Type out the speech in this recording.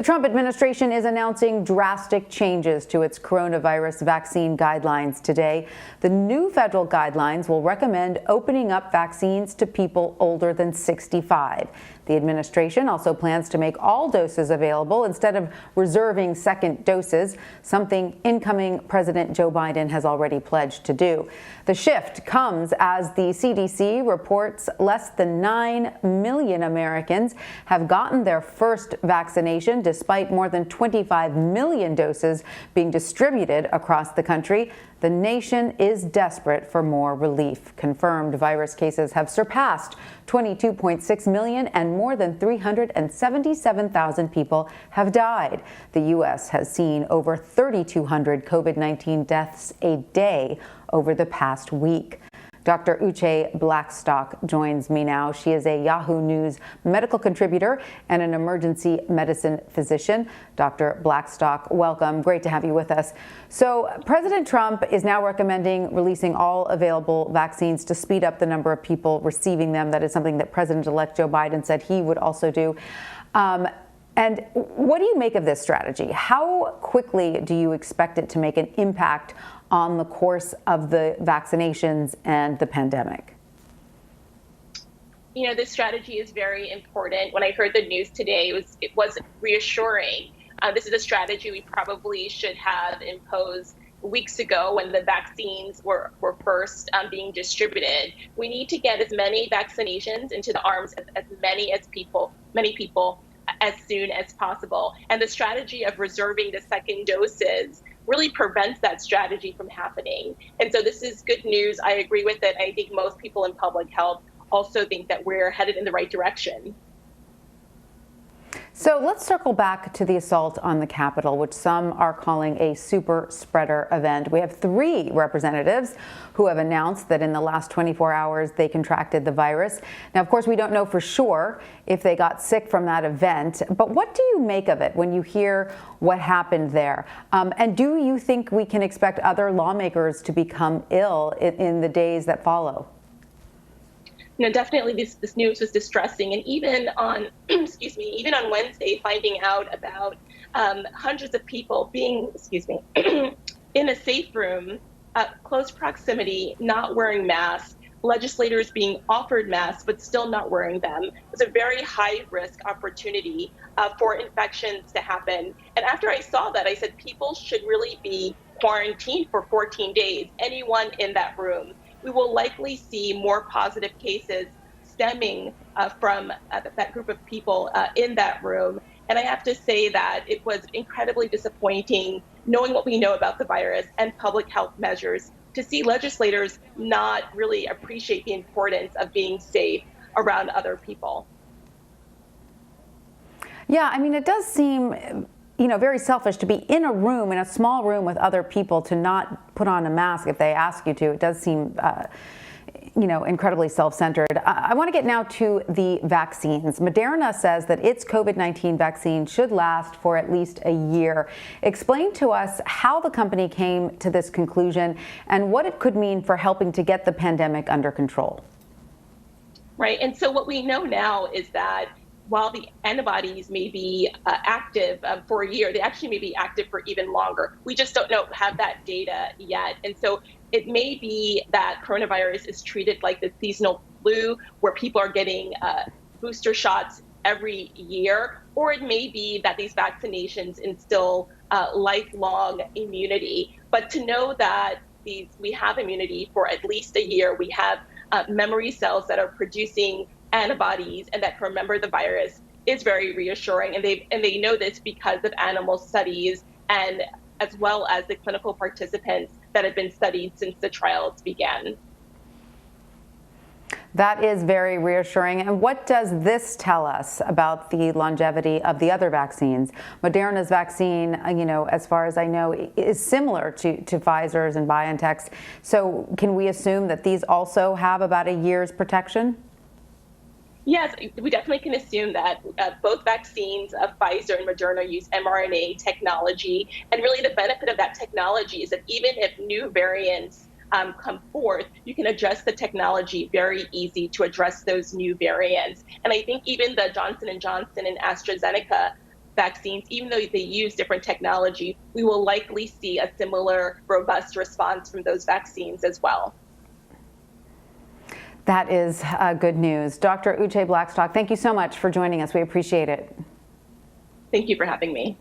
Trump administration is announcing drastic changes to its coronavirus vaccine guidelines today. The new federal guidelines will recommend opening up vaccines to people older than 65. The administration also plans to make all doses available instead of reserving second doses, something incoming President Joe Biden has already pledged to do. The shift comes as the CDC reports less than 9 million Americans have gotten their first vaccination, despite more than 25 million doses being distributed across the country. The nation is desperate for more relief. Confirmed virus cases have surpassed 22.6 million and more than 377,000 people have died. The U.S. has seen over 3,200 COVID-19 deaths a day over the past week. Dr. Uché Blackstock joins me now. She is a Yahoo News medical contributor and an emergency medicine physician. Dr. Blackstock, welcome. Great to have you with us. So President Trump is now recommending releasing all available vaccines to speed up the number of people receiving them. That is something that President-elect Joe Biden said he would also do. And what do you make of this strategy? How quickly do you expect it to make an impact on the course of the vaccinations and the pandemic? You know, this strategy is very important. When I heard the news today, it was reassuring. This is a strategy we probably should have imposed weeks ago when the vaccines were first being distributed. We need to get as many vaccinations into the arms of as many people as soon as possible. And the strategy of reserving the second doses really prevents that strategy from happening. And so this is good news. I agree with it. I think most people in public health also think that we're headed in the right direction. So let's circle back to the assault on the Capitol, which some are calling a super spreader event. We have 3 representatives who have announced that in the last 24 hours they contracted the virus. Now, of course, we don't know for sure if they got sick from that event, but what do you make of it when you hear what happened there? And do you think we can expect other lawmakers to become ill in the days that follow? You know, definitely this news was distressing. And even on, even on Wednesday, finding out about hundreds of people being, in a safe room, close proximity, not wearing masks, legislators being offered masks, but still not wearing them. It's a very high risk opportunity for infections to happen. And after I saw that, I said people should really be quarantined for 14 days, anyone in that room. We will likely see more positive cases stemming from that group of people in that room. And I have to say that it was incredibly disappointing, knowing what we know about the virus and public health measures, to see legislators not really appreciate the importance of being safe around other people. Yeah, I mean, it does seem very selfish to be in a small room with other people, to not put on a mask if they ask you to. It does seem, incredibly self-centered. I want to get now to the vaccines. Moderna says that its COVID-19 vaccine should last for at least a year. Explain to us how the company came to this conclusion and what it could mean for helping to get the pandemic under control. Right. And so what we know now is that while the antibodies may be active for a year, they actually may be active for even longer. We just don't have that data yet. And so it may be that coronavirus is treated like the seasonal flu, where people are getting booster shots every year, or it may be that these vaccinations instill lifelong immunity. But to know that we have immunity for at least a year, we have memory cells that are producing antibodies and that can remember the virus, is very reassuring. And they know this because of animal studies and as well as the clinical participants that have been studied since the trials began. That is very reassuring. And what does this tell us about the longevity of the other vaccines? Moderna's vaccine, as far as I know, is similar to Pfizer's and BioNTech's. So can we assume that these also have about a year's protection? Yes, we definitely can assume that both vaccines of Pfizer and Moderna use mRNA technology. And really the benefit of that technology is that even if new variants come forth, you can adjust the technology very easy to address those new variants. And I think even the Johnson & Johnson and AstraZeneca vaccines, even though they use different technology, we will likely see a similar robust response from those vaccines as well. That is good news. Dr. Uché Blackstock, thank you so much for joining us. We appreciate it. Thank you for having me.